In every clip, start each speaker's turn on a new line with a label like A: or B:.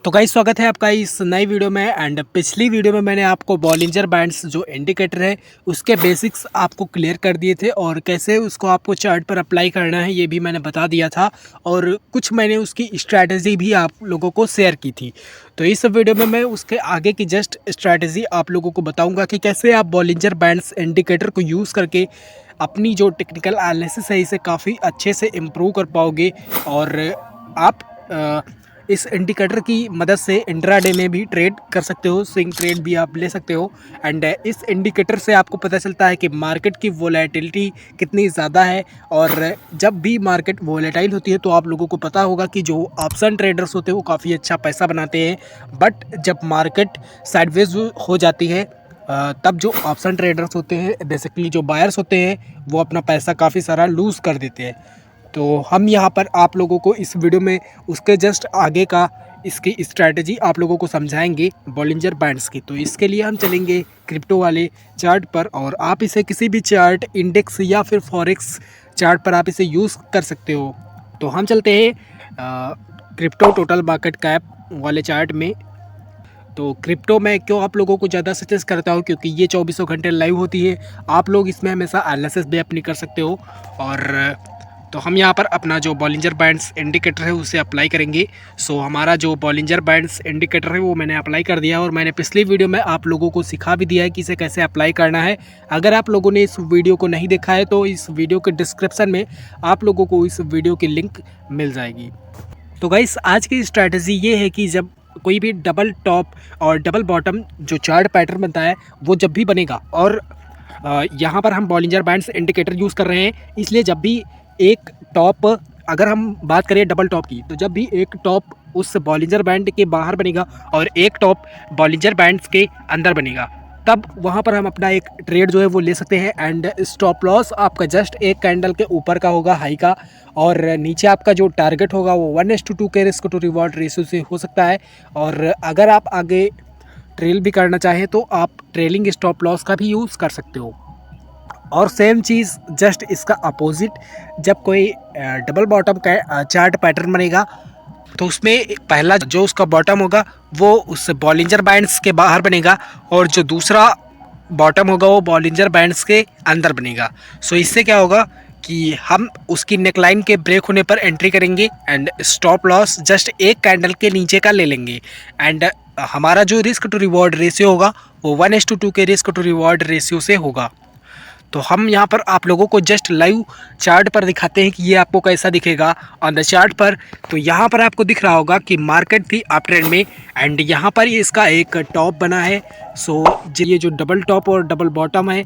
A: तो गाइस स्वागत है आपका इस नई वीडियो में। एंड पिछली वीडियो में मैंने आपको बॉलिंजर बैंड्स जो इंडिकेटर है उसके बेसिक्स आपको क्लियर कर दिए थे और कैसे उसको आपको चार्ट पर अप्लाई करना है ये भी मैंने बता दिया था और कुछ मैंने उसकी स्ट्रैटेजी भी आप लोगों को शेयर की थी। तो इस वीडियो में मैं उसके आगे की जस्ट स्ट्रैटेजी आप लोगों को बताऊँगा कि कैसे आप बॉलिंजर बैंड्स इंडिकेटर को यूज़ करके अपनी जो टेक्निकल एनालिसिस है इसे काफ़ी अच्छे से इम्प्रूव कर पाओगे और आप इस इंडिकेटर की मदद से इंट्राडे में भी ट्रेड कर सकते हो, स्विंग ट्रेड भी आप ले सकते हो। एंड इस इंडिकेटर से आपको पता चलता है कि मार्केट की वोलेटिलिटी कितनी ज़्यादा है और जब भी मार्केट वोलेटाइल होती है तो आप लोगों को पता होगा कि जो ऑप्शन ट्रेडर्स होते हैं वो काफ़ी अच्छा पैसा बनाते हैं, बट जब मार्केट साइडवेज हो जाती है तब जो ऑप्शन ट्रेडर्स होते हैं बेसिकली जो बायर्स होते हैं वो अपना पैसा काफ़ी सारा लूज़ कर देते हैं। तो हम यहाँ पर आप लोगों को इस वीडियो में उसके जस्ट आगे का इसकी स्ट्रैटेजी आप लोगों को समझाएंगे बॉलिंजर बैंड्स की। तो इसके लिए हम चलेंगे क्रिप्टो वाले चार्ट पर और आप इसे किसी भी चार्ट इंडेक्स या फिर फॉरेक्स चार्ट पर आप इसे यूज़ कर सकते हो। तो हम चलते हैं क्रिप्टो टोटल मार्केट कैप वाले चार्ट में। तो क्रिप्टो में क्यों आप लोगों को ज़्यादा सजेस्ट करता हूँ क्योंकि ये 24 घंटे लाइव होती है, आप लोग इसमें हमेशा एनालिसिस भी अपनी कर सकते हो। और तो हम यहाँ पर अपना जो बॉलिंजर बैंड्स इंडिकेटर है उसे अप्लाई करेंगे। सो हमारा जो बॉलिंजर बैंड्स इंडिकेटर है वो मैंने अप्लाई कर दिया और मैंने पिछली वीडियो में आप लोगों को सिखा भी दिया है कि इसे कैसे अप्लाई करना है। अगर आप लोगों ने इस वीडियो को नहीं देखा है तो इस वीडियो के डिस्क्रिप्शन में आप लोगों को इस वीडियो की लिंक मिल जाएगी। तो गाइस आज की स्ट्रैटेजी ये है कि जब कोई भी डबल टॉप और डबल बॉटम जो चार्ट पैटर्न बनता है वो जब भी बनेगा और यहाँ पर हम बॉलिंजर बैंड्स इंडिकेटर यूज़ कर रहे हैं, इसलिए जब भी एक टॉप, अगर हम बात करें डबल टॉप की, तो जब भी एक टॉप उस बॉलिंजर बैंड के बाहर बनेगा और एक टॉप बॉलिंजर बैंड्स के अंदर बनेगा तब वहाँ पर हम अपना एक ट्रेड जो है वो ले सकते हैं। एंड स्टॉप लॉस आपका जस्ट एक कैंडल के ऊपर का होगा हाई का और नीचे आपका जो टारगेट होगा वो 1:2 के रिस्क टू रिवॉर्ड रेशियो से हो सकता है। और अगर आप आगे ट्रेल भी करना चाहें तो आप ट्रेलिंग स्टॉप लॉस का भी यूज़ कर सकते हो। और सेम चीज़ जस्ट इसका अपोजिट, जब कोई डबल बॉटम का चार्ट पैटर्न बनेगा तो उसमें पहला जो उसका बॉटम होगा वो उस बॉलिंजर बैंड्स के बाहर बनेगा और जो दूसरा बॉटम होगा वो बॉलिंजर बैंड्स के अंदर बनेगा। सो इससे क्या होगा कि हम उसकी नेकलाइन के ब्रेक होने पर एंट्री करेंगे एंड स्टॉप लॉस जस्ट एक कैंडल के नीचे का ले लेंगे एंड हमारा जो रिस्क टू रिवॉर्ड रेशियो होगा वो 1:2 के रिस्क टू रिवॉर्ड रेशियो से होगा। तो हम यहाँ पर आप लोगों को जस्ट लाइव चार्ट पर दिखाते हैं कि ये आपको कैसा दिखेगा ऑन द चार्ट पर। तो यहाँ पर आपको दिख रहा होगा कि मार्केट थी अप ट्रेंड में एंड यहाँ पर ये इसका एक टॉप बना है। सो ये जो डबल टॉप और डबल बॉटम है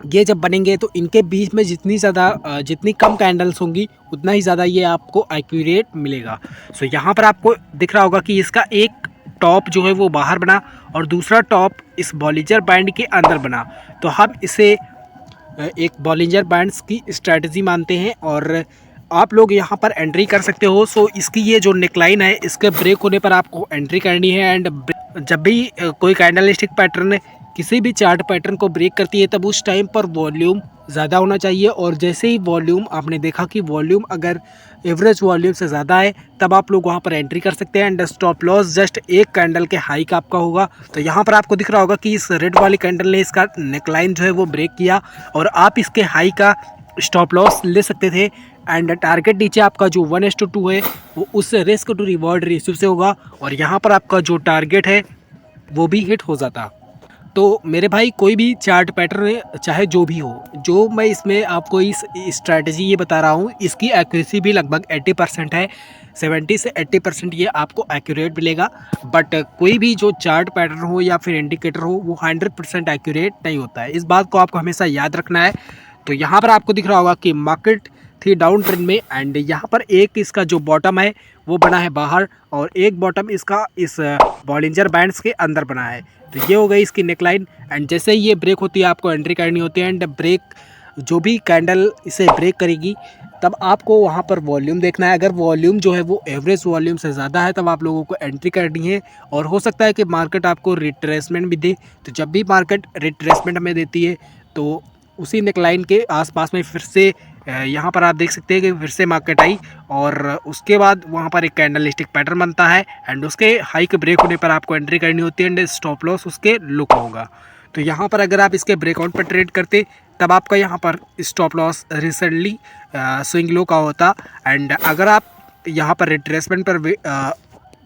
A: ये जब बनेंगे तो इनके बीच में जितनी कम कैंडल्स होंगी उतना ही ज़्यादा ये आपको एक्यूरेट मिलेगा। सो यहाँ पर आपको दिख रहा होगा कि इसका एक टॉप जो है वो बाहर बना और दूसरा टॉप इस बॉलिंजर बैंड के अंदर बना। तो हम इसे एक बॉलिंजर बैंड्स की स्ट्रैटेजी मानते हैं और आप लोग यहाँ पर एंट्री कर सकते हो। सो इसकी ये जो नेकलाइन है इसके ब्रेक होने पर आपको एंट्री करनी है एंड जब भी कोई कैंडलस्टिक पैटर्न किसी भी चार्ट पैटर्न को ब्रेक करती है तब उस टाइम पर वॉल्यूम ज़्यादा होना चाहिए और जैसे ही वॉल्यूम आपने देखा कि वॉल्यूम अगर एवरेज वॉल्यूम से ज़्यादा है तब आप लोग वहाँ पर एंट्री कर सकते हैं एंड स्टॉप लॉस जस्ट एक कैंडल के हाई का आपका होगा। तो यहाँ पर आपको दिख रहा होगा कि इस रेड वाली कैंडल ने इसका नेकलाइन जो है वो ब्रेक किया और आप इसके हाई का स्टॉप लॉस ले सकते थे एंड टारगेट नीचे आपका जो 1:2 है वो उस रिस्क टू रिवॉर्ड रेशियो से होगा और यहाँ पर आपका जो टारगेट है वो भी हिट हो जाता। तो मेरे भाई कोई भी चार्ट पैटर्न चाहे जो भी हो, जो मैं इसमें आपको इस स्ट्रैटेजी ये बता रहा हूँ इसकी एक्यूरेसी भी लगभग 80% है, 70 से 80% ये आपको एक्यूरेट मिलेगा। बट कोई भी जो चार्ट पैटर्न हो या फिर इंडिकेटर हो वो 100% एक्यूरेट नहीं होता है, इस बात को आपको हमेशा याद रखना है। तो यहाँ पर आपको दिख रहा होगा कि मार्केट थी डाउन ट्रेंड में एंड यहाँ पर एक इसका जो बॉटम है वो बना है बाहर और एक बॉटम इसका इस बॉलिंजर बैंड्स के अंदर बना है। तो ये हो गई इसकी नेकलाइन एंड जैसे ही ये ब्रेक होती है आपको एंट्री करनी होती है एंड ब्रेक जो भी कैंडल इसे ब्रेक करेगी तब आपको वहाँ पर वॉल्यूम देखना है। अगर वॉल्यूम जो है वो एवरेज वॉल्यूम से ज़्यादा है तब आप लोगों को एंट्री करनी है और हो सकता है कि मार्केट आपको रिट्रेसमेंट भी दे। तो जब भी मार्केट रिट्रेसमेंट हमें देती है तो उसी नेकलाइन के आसपास में फिर से यहाँ पर आप देख सकते हैं कि फिर से मार्केट आई और उसके बाद वहाँ पर एक कैंडल स्टिक पैटर्न बनता है एंड उसके हाई के ब्रेक होने पर आपको एंट्री करनी होती है एंड स्टॉप लॉस उसके लो का होगा। तो यहाँ पर अगर आप इसके ब्रेकआउट पर ट्रेड करते तब आपका यहाँ पर stop loss recently swing low का होता एंड अगर आप यहाँ पर रिट्रेसमेंट पर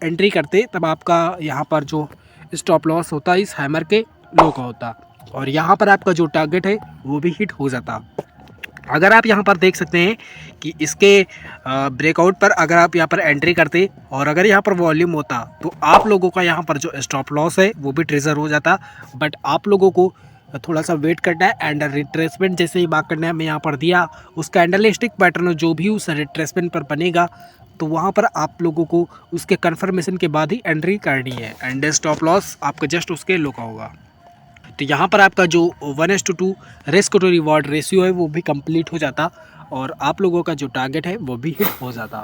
A: एंट्री करते तब आपका यहाँ पर जो स्टॉप लॉस होता इस हैमर के लो का होता और यहाँ पर आपका जो टारगेट है वो भी हिट हो जाता। अगर आप यहाँ पर देख सकते हैं कि इसके ब्रेकआउट पर अगर आप यहाँ पर एंट्री करते और अगर यहाँ पर वॉल्यूम होता तो आप लोगों का यहाँ पर जो स्टॉप लॉस है वो भी ट्रिगर हो जाता। बट आप लोगों को थोड़ा सा वेट करना है एंड रिट्रेसमेंट जैसे ही मार्केट ने हमें यहाँ पर दिया उस कैंडल स्टिक पैटर्न जो भी उस रिट्रेसमेंट पर बनेगा तो वहाँ पर आप लोगों को उसके कन्फर्मेशन के बाद ही एंट्री करनी है एंड स्टॉप लॉस आपका जस्ट उसके लो का होगा। तो यहाँ पर आपका जो 1:2 रिस्क टू रिवॉर्ड रेशियो है वो भी कंप्लीट हो जाता और आप लोगों का जो टारगेट है वो भी हिट हो जाता।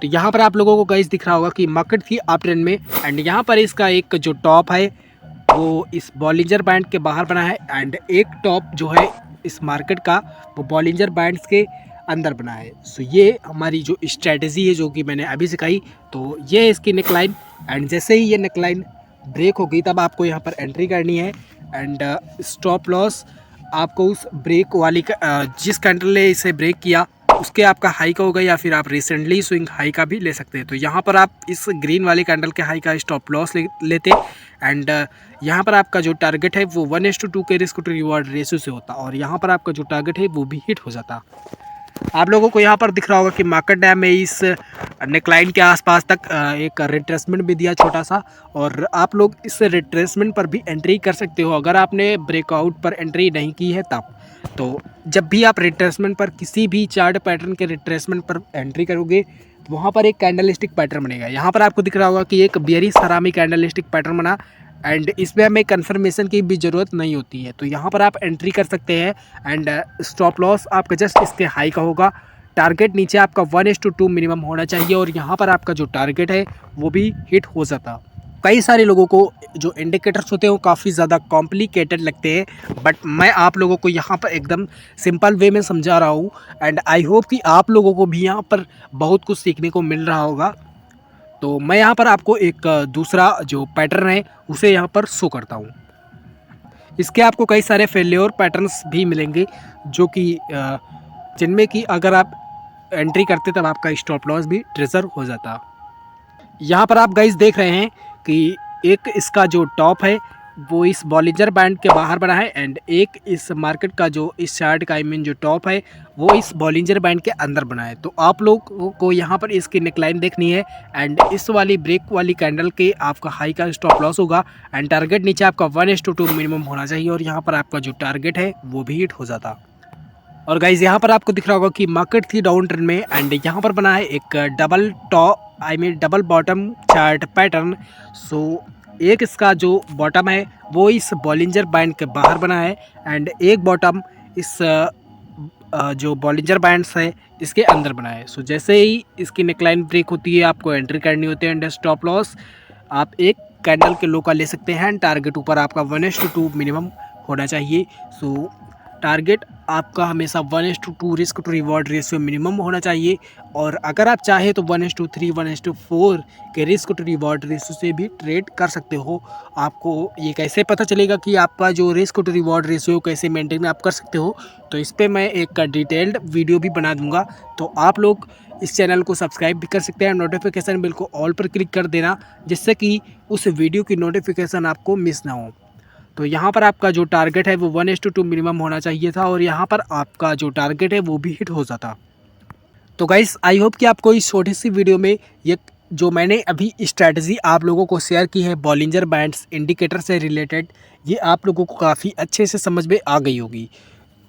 A: तो यहाँ पर आप लोगों को गाइस दिख रहा होगा कि मार्केट थी अप ट्रेंड में एंड यहाँ पर इसका एक जो टॉप है वो इस बॉलिंजर बैंड के बाहर बना है एंड एक टॉप जो है इस मार्केट का वो बॉलिंजर बैंड्स के अंदर बना है। सो ये हमारी जो स्ट्रेटजी है जो कि मैंने अभी सिखाई तो ये है इसकी नेकलाइन एंड जैसे ही ये नेकलाइन ब्रेक होगी तब आपको यहाँ पर एंट्री करनी है एंड स्टॉप लॉस आपको उस ब्रेक वाली जिस कैंडल ने इसे ब्रेक किया उसके आपका हाई का होगा या फिर आप रिसेंटली स्विंग हाई का भी ले सकते हैं। तो यहाँ पर आप इस ग्रीन वाली कैंडल के हाई का स्टॉप लॉस लेते एंड यहाँ पर आपका जो टारगेट है वो 1:2 के रिस्क टू रिवॉर्ड रेशियो से होता और यहाँ पर आपका जो टारगेट है वो भी हिट हो जाता। आप लोगों को यहाँ पर दिख रहा होगा कि मार्केट डैम में इस नेकलाइन के आसपास तक एक रिट्रेसमेंट भी दिया छोटा सा और आप लोग इस रिट्रेसमेंट पर भी एंट्री कर सकते हो अगर आपने ब्रेकआउट पर एंट्री नहीं की है तब। तो जब भी आप रिट्रेसमेंट पर किसी भी चार्ट पैटर्न के रिट्रेसमेंट पर एंट्री करोगे तो वहाँ पर एक कैंडल स्टिक पैटर्न बनेगा। यहाँ पर आपको दिख रहा होगा कि एक बेयरिश हरामी कैंडल स्टिक पैटर्न बना एंड इसमें हमें कंफर्मेशन की भी ज़रूरत नहीं होती है। तो यहाँ पर आप एंट्री कर सकते हैं एंड स्टॉप लॉस आपका जस्ट इसके हाई का होगा। टारगेट नीचे आपका 1:2 मिनिमम होना चाहिए और यहाँ पर आपका जो टारगेट है वो भी हिट हो जाता। कई सारे लोगों को जो इंडिकेटर्स होते हैं वो काफ़ी ज़्यादा कॉम्प्लिकेटेड लगते हैं बट मैं आप लोगों को यहाँ पर एकदम सिंपल वे में समझा रहा हूँ एंड आई होप कि आप लोगों को भी यहाँ पर बहुत कुछ सीखने को मिल रहा होगा। तो मैं यहाँ पर आपको एक दूसरा जो पैटर्न है उसे यहाँ पर शो करता हूँ। इसके आपको कई सारे फेल्योर पैटर्न्स भी मिलेंगे जो कि जिनमें कि अगर आप एंट्री करते तब आपका स्टॉप लॉस भी ट्रिगर हो जाता। यहाँ पर आप गाइस देख रहे हैं कि एक इसका जो टॉप है वो इस बॉलिंजर बैंड के बाहर बना है एंड एक इस मार्केट का जो इस चार्ट का जो टॉप है वो इस बॉलिंजर बैंड के अंदर बना है। तो आप लोग को यहाँ पर इसकी नेकलाइन देखनी है एंड इस वाली ब्रेक वाली कैंडल के आपका हाई का स्टॉप लॉस होगा एंड टारगेट नीचे आपका 1:2 मिनिमम होना चाहिए और यहाँ पर आपका जो टारगेट है वो भी हिट हो जाता। और गाइज यहाँ पर आपको दिख रहा होगा कि मार्केट थी डाउन ट्रेंड में एंड यहाँ पर बना है एक डबल बॉटम चार्ट पैटर्न। सो एक इसका जो बॉटम है वो इस बॉलिंजर बैंड के बाहर बना है एंड एक बॉटम इस जो बॉलिंजर बैंड्स है इसके अंदर बना है। सो जैसे ही इसकी नेकलाइन ब्रेक होती है आपको एंट्री करनी होती है एंड स्टॉप लॉस आप एक कैंडल के लो का ले सकते हैं। टारगेट ऊपर आपका 1:2 मिनिमम होना चाहिए। सो टारगेट आपका हमेशा 1:2 risk to reward ratio minimum होना चाहिए और अगर आप चाहें तो 1:3 1:4 के रिस्क टू रिवॉर्ड रेशियो से भी ट्रेड कर सकते हो। आपको ये कैसे पता चलेगा कि आपका जो रिस्क टू रिवॉर्ड रेशियो कैसे मेंटेन आप कर सकते हो तो इस पर मैं एक डिटेल्ड वीडियो भी बना दूंगा। तो आप लोग इस चैनल को सब्सक्राइब भी कर सकते हैं। नोटिफिकेशन बिल को ऑल पर क्लिक कर देना जिससे कि उस वीडियो की नोटिफिकेशन आपको मिस ना हो। तो यहाँ पर आपका जो टारगेट है वो 1:2 मिनिमम होना चाहिए था और यहाँ पर आपका जो टारगेट है वो भी हिट हो जाता। तो गाइस आई होप कि आपको इस छोटी सी वीडियो में ये जो मैंने अभी स्ट्रैटेजी आप लोगों को शेयर की है बॉलिंजर बैंड्स इंडिकेटर से रिलेटेड ये आप लोगों को काफ़ी अच्छे से समझ में आ गई होगी।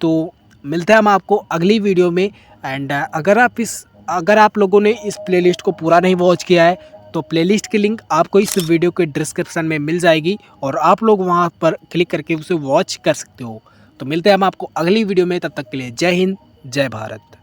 A: तो मिलते हैं हम आपको अगली वीडियो में एंड अगर आप लोगों ने इस प्लेलिस्ट को पूरा नहीं वॉच किया है तो प्लेलिस्ट की लिंक आपको इस वीडियो के डिस्क्रिप्शन में मिल जाएगी और आप लोग वहां पर क्लिक करके उसे वॉच कर सकते हो। तो मिलते हैं हम आपको अगली वीडियो में, तब तक के लिए जय हिंद जय भारत।